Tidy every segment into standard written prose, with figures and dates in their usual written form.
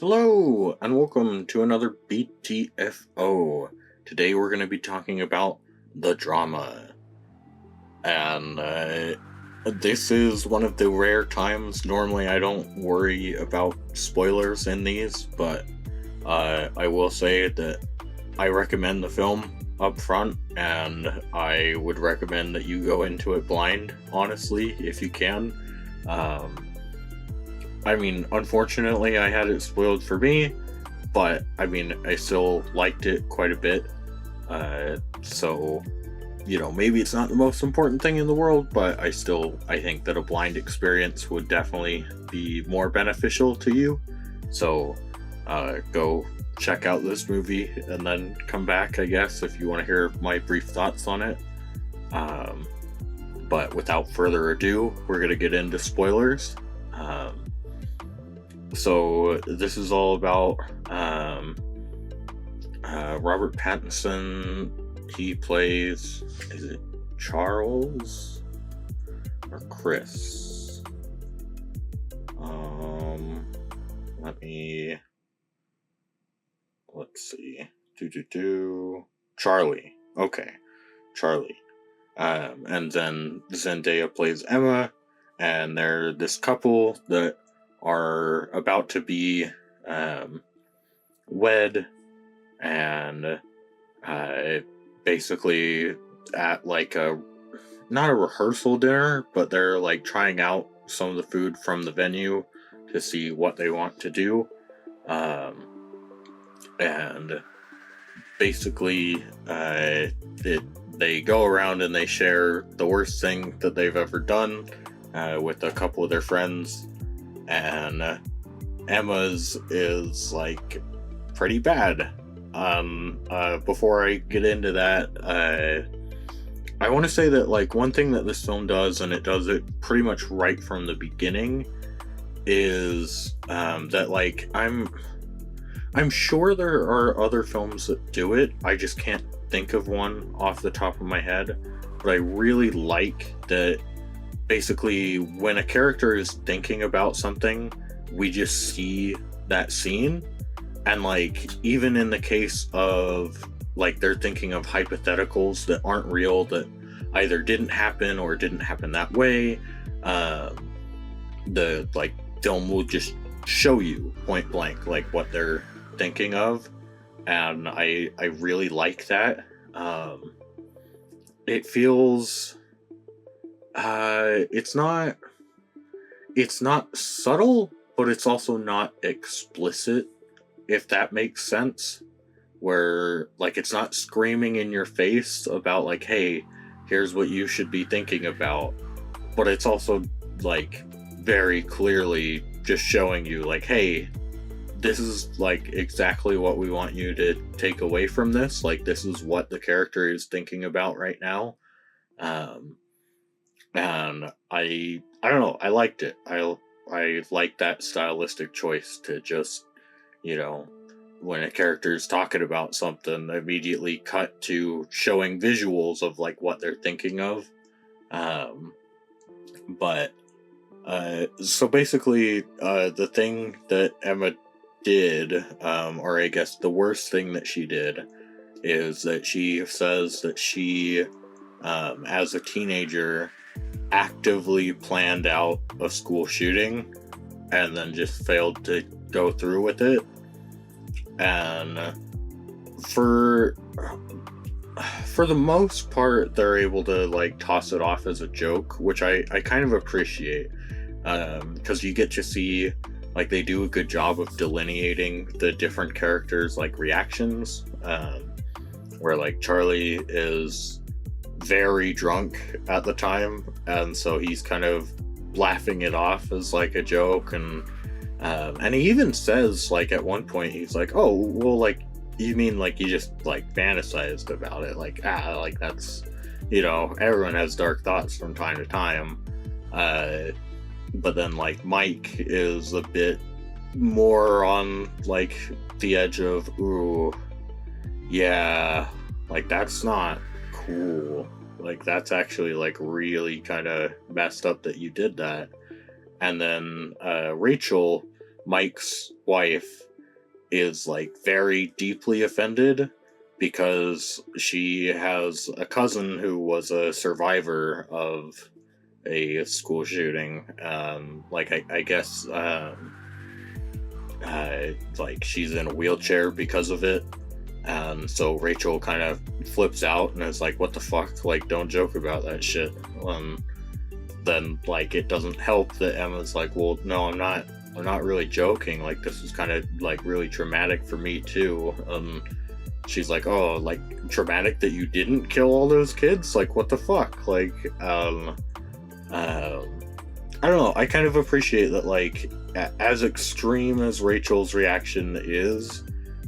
Hello, and welcome to another BTFO. Today we're going to be talking about the drama. And this is one of the rare times. Normally I don't worry about spoilers in these, but I will say that I recommend the film up front, and I would recommend that you go into it blind, honestly, if you can. Um, I mean, unfortunately, I had it spoiled for me, but I mean, I still liked it quite a bit. So, maybe it's not the most important thing in the world, but I think that a blind experience would definitely be more beneficial to you. So, go check out this movie and then come back, I guess, if you want to hear my brief thoughts on it. Um, but without further ado, we're going to get into spoilers. So this is all about Robert Pattinson. He plays, is it Charles or Chris? Let me, let's see. Charlie. Okay, Charlie. And then Zendaya plays Emma, and they're this couple that are about to be wed, and basically at like a not a rehearsal dinner, but they're like trying out some of the food from the venue to see what they want to do. And basically, they go around and they share the worst thing that they've ever done with a couple of their friends, and Emma's is like pretty bad. Before I get into that, I want to say that like one thing that this film does, and it does it pretty much right from the beginning, is that like I'm sure there are other films that do it. I just can't think of one off the top of my head. But I really like that basically when a character is thinking about something, we just see that scene. And like even in the case of like they're thinking of hypotheticals that aren't real, that either didn't happen or didn't happen that way, the like film will just show you point blank like what they're thinking of, and I really like that. It feels it's not subtle, but it's also not explicit, if that makes sense. Where like it's not screaming in your face about like, hey, here's what you should be thinking about, but it's also like very clearly just showing you like, hey, this is like exactly what we want you to take away from this. Like this is what the character is thinking about right now. Um, and I don't know, I liked it. I like that stylistic choice to just, you know, when a character is talking about something, immediately cut to showing visuals of like what they're thinking of. Um, but so basically, the thing that Emma did, or I guess the worst thing that she did, is that she says that she, as a teenager, actively planned out a school shooting and then just failed to go through with it. And for the most part, they're able to like toss it off as a joke, which I kind of appreciate, because you get to see like they do a good job of delineating the different characters like reactions, where like Charlie is very drunk at the time, and so he's kind of laughing it off as like a joke, and he even says like at one point he's like, oh well, like you mean like you just like fantasized about it, like like that's, you know, everyone has dark thoughts from time to time. But then like Mike is a bit more on like the edge of, ooh, yeah, like that's not cool, like that's actually like really kind of messed up that you did that. And then Rachel, Mike's wife, is like very deeply offended because she has a cousin who was a survivor of a school shooting. I guess like she's in a wheelchair because of it. So Rachel kind of flips out and is like, "What the fuck? Like, don't joke about that shit." Then like it doesn't help that Emma's like, "Well, no, I'm not really joking. Like, this is kind of like really traumatic for me too." She's like, "Oh, like traumatic that you didn't kill all those kids? Like, what the fuck?" Like, I don't know. I kind of appreciate that, like, as extreme as Rachel's reaction is,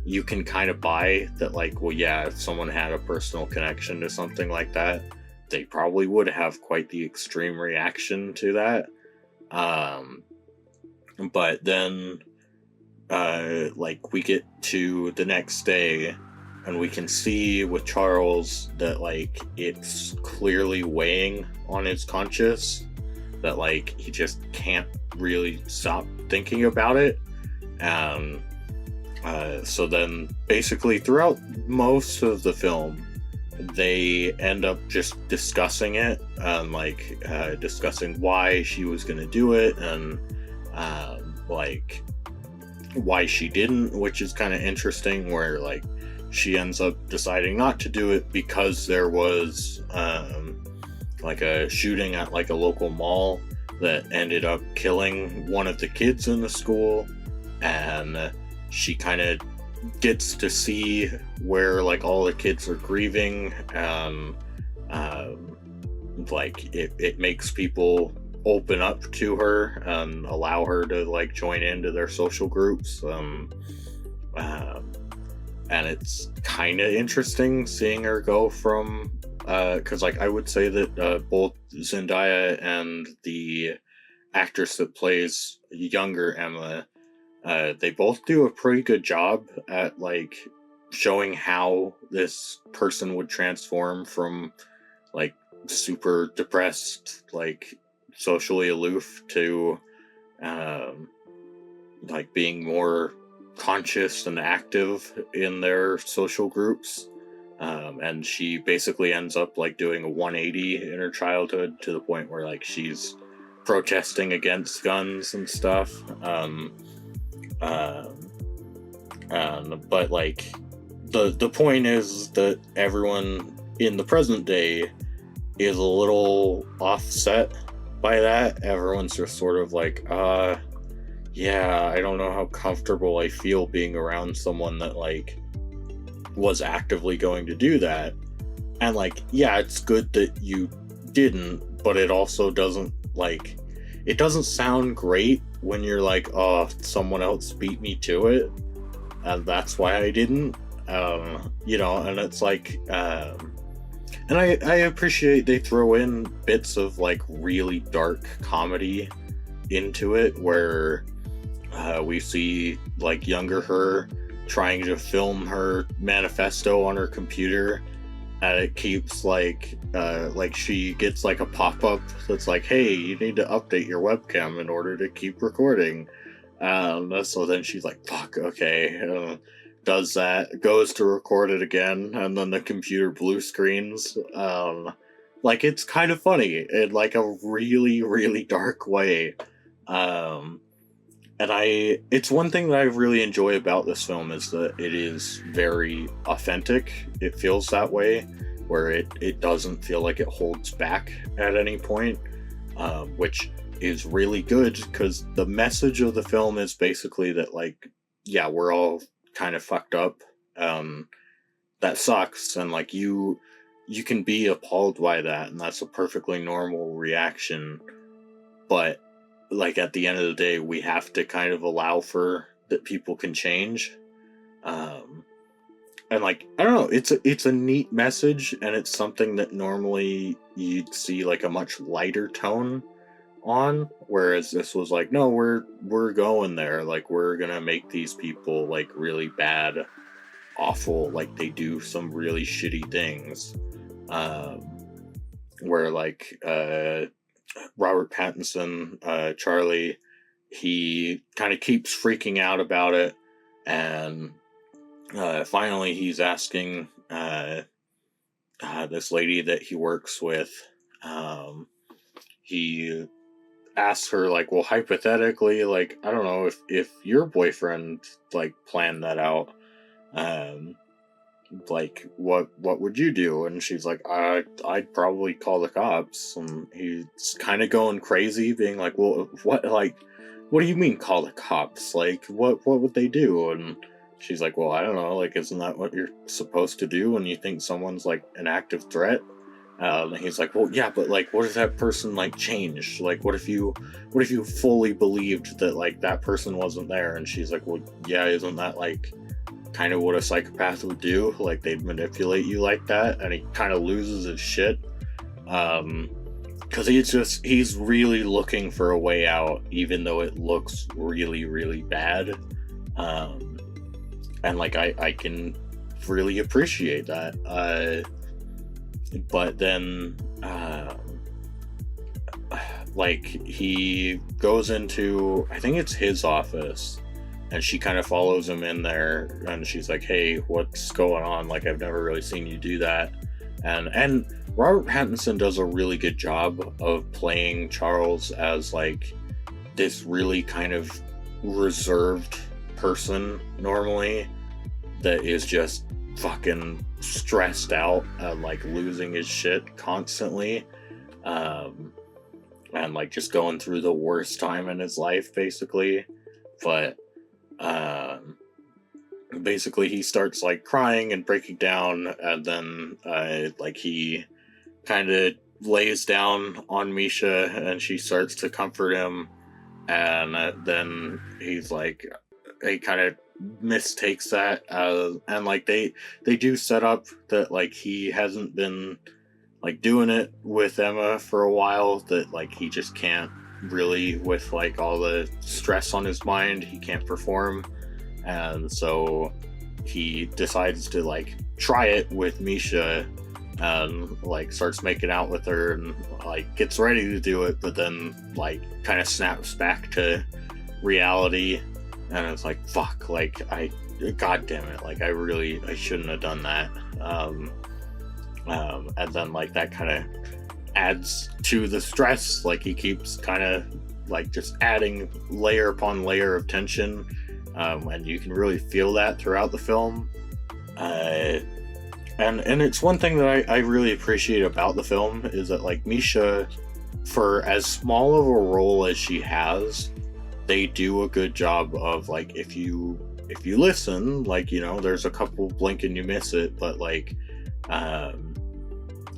you can kind of buy that, like, well, yeah, if someone had a personal connection to something like that, they probably would have quite the extreme reaction to that. But then, like, we get to the next day, and we can see with Charles that, like, it's clearly weighing on his conscience, that like he just can't really stop thinking about it. And so then basically throughout most of the film, they end up just discussing it, and like discussing why she was going to do it, and like why she didn't, which is kind of interesting, where like she ends up deciding not to do it because there was like a shooting at like a local mall that ended up killing one of the kids in the school, and she kind of gets to see where like all the kids are grieving, and like it makes people open up to her and allow her to like join into their social groups. And it's kind of interesting seeing her go from because like I would say that both Zendaya and the actress that plays younger Emma, they both do a pretty good job at like showing how this person would transform from like super depressed, like socially aloof, to like being more conscious and active in their social groups. And she basically ends up like doing a 180 in her childhood to the point where like she's protesting against guns and stuff. But like the point is that everyone in the present day is a little offset by that. Everyone's just sort of like, yeah, I don't know how comfortable I feel being around someone that like was actively going to do that. And like, yeah, it's good that you didn't, but it also doesn't like, it doesn't sound great when you're like, oh, someone else beat me to it, and that's why I didn't. You know, and it's like, and I appreciate they throw in bits of like really dark comedy into it, where we see like younger her trying to film her manifesto on her computer, and it keeps like she gets like a pop-up that's like, hey, you need to update your webcam in order to keep recording. So then she's like, fuck, okay, does that, goes to record it again, and then the computer blue screens. Like, it's kind of funny in like a really, really dark way. And it's one thing that I really enjoy about this film is that it is very authentic. It feels that way, where it doesn't feel like it holds back at any point, which is really good, because the message of the film is basically that, like, yeah, we're all kind of fucked up. That sucks, and like you can be appalled by that, and that's a perfectly normal reaction. But like at the end of the day, we have to kind of allow for that people can change. And like, I don't know, it's a neat message, and it's something that normally you'd see like a much lighter tone on, whereas this was like, no, we're going there, like we're gonna make these people like really bad, awful, like they do some really shitty things. Where like Robert Pattinson, Charlie, he kind of keeps freaking out about it, And finally he's asking this lady that he works with, he asks her, like, well, hypothetically, like, I don't know, if your boyfriend, like, planned that out, um like, what would you do? And she's like, I'd probably call the cops. And he's kind of going crazy, being like, well, what do you mean call the cops? Like, what would they do? And she's like, well, I don't know, like, isn't that what you're supposed to do when you think someone's like an active threat? And he's like, well, yeah, but like, what if that person like changed? Like, what if you fully believed that like that person wasn't there? And she's like, well, yeah, isn't that like kind of what a psychopath would do? Like, they'd manipulate you like that. And he kind of loses his shit, because he's really looking for a way out, even though it looks really, really bad. And like, I can really appreciate that. But then like, he goes into, I think it's his office, and she kind of follows him in there, and she's like, hey, what's going on? Like, I've never really seen you do that. And Robert Pattinson does a really good job of playing Charles as like this really kind of reserved person normally, that is just fucking stressed out and like losing his shit constantly, and like just going through the worst time in his life, basically. But basically he starts like crying and breaking down, and then like he kind of lays down on Misha, and she starts to comfort him, and then he's like, he kind of mistakes that, and like they do set up that like he hasn't been like doing it with Emma for a while, that like he just can't really, with like all the stress on his mind, he can't perform. And so he decides to like try it with Misha, and like starts making out with her, and like gets ready to do it, but then like kind of snaps back to reality, and it's like, fuck, like, god damn it, like, I shouldn't have done that. And then like that kind of adds to the stress, like he keeps kind of like just adding layer upon layer of tension, and you can really feel that throughout the film. And it's one thing that I really appreciate about the film, is that like Misha, for as small of a role as she has, they do a good job of like, if you listen, like, you know, there's a couple blink and you miss it, but like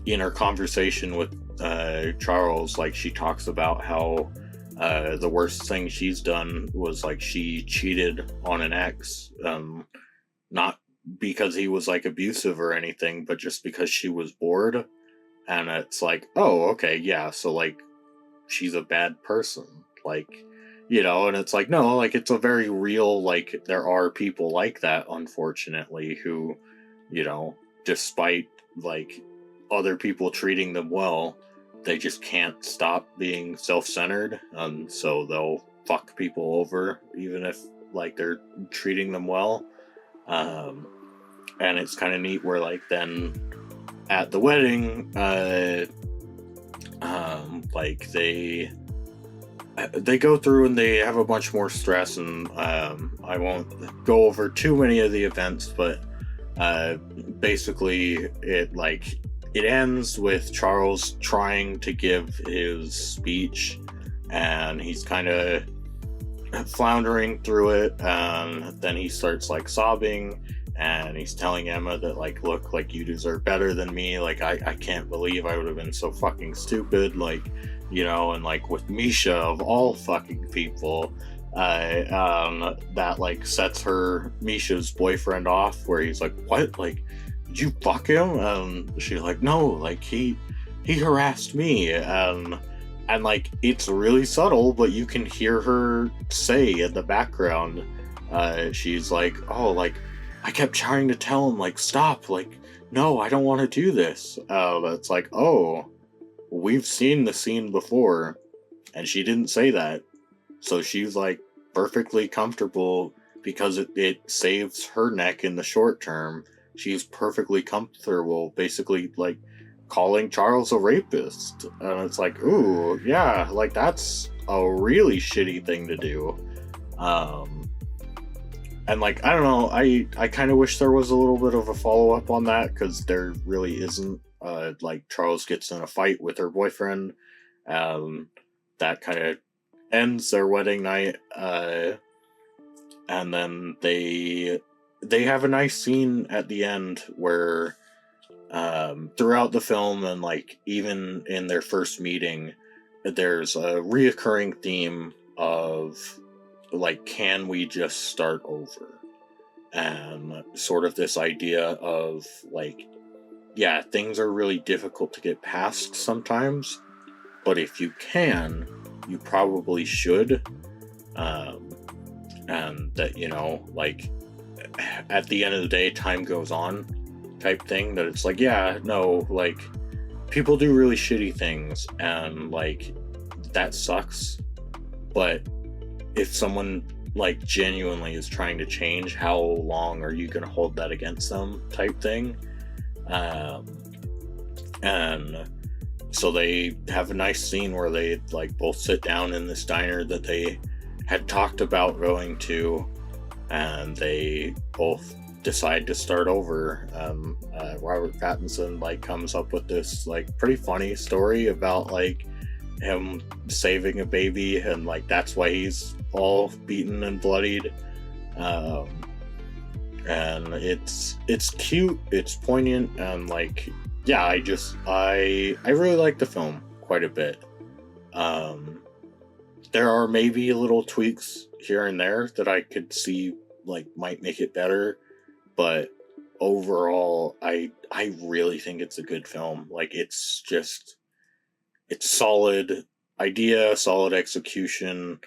in her conversation with Charles, like she talks about how the worst thing she's done was like she cheated on an ex, not because he was like abusive or anything, but just because she was bored. And it's like, oh, okay, yeah, so like she's a bad person, like, you know. And it's like, no, like it's a very real, like there are people like that, unfortunately, who, you know, despite like other people treating them well, they just can't stop being self-centered, and so they'll fuck people over even if like they're treating them well. And it's kind of neat where like then at the wedding, like they go through and they have a bunch more stress, and I won't go over too many of the events, but basically it ends with Charles trying to give his speech, and he's kind of floundering through it, and then he starts like sobbing, and he's telling Emma that like, look, like you deserve better than me, like I can't believe I would have been so fucking stupid, like, you know. And like with Misha of all fucking people, that like sets Misha's boyfriend off, where he's like, what, like, did you fuck him? And she's like, no, like he harassed me. And like it's really subtle, but you can hear her say in the background, she's like, oh, like I kept trying to tell him, like, stop, like, no, I don't want to do this. It's like, oh, we've seen the scene before, and she didn't say that. So she's like perfectly comfortable because it saves her neck in the short term. She's perfectly comfortable basically like calling Charles a rapist. And it's like, ooh, yeah, like that's a really shitty thing to do. And like, I don't know, I kind of wish there was a little bit of a follow-up on that, because there really isn't. Like, Charles gets in a fight with her boyfriend, that kind of ends their wedding night, and then they have a nice scene at the end where, throughout the film and like even in their first meeting, there's a reoccurring theme of like, can we just start over? And sort of this idea of like, yeah, things are really difficult to get past sometimes, but if you can, you probably should. And that, you know, like, at the end of the day, time goes on type thing, that it's like, yeah, no, like, people do really shitty things, and like, that sucks. But if someone like genuinely is trying to change, how long are you going to hold that against them type thing? And so they have a nice scene where they like both sit down in this diner that they had talked about going to, and they both decide to start over. Robert Pattinson like comes up with this like pretty funny story about like him saving a baby, and like that's why he's all beaten and bloodied. And it's cute, it's poignant, and like, yeah, I really like the film quite a bit. There are maybe little tweaks here and there that I could see like might make it better, but overall I really think it's a good film. Like, it's solid idea, solid execution.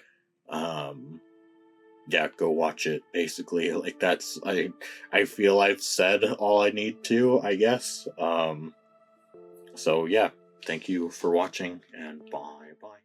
Yeah, go watch it, basically. Like, that's, I feel I've said all I need to, I guess. So yeah, thank you for watching, and bye bye.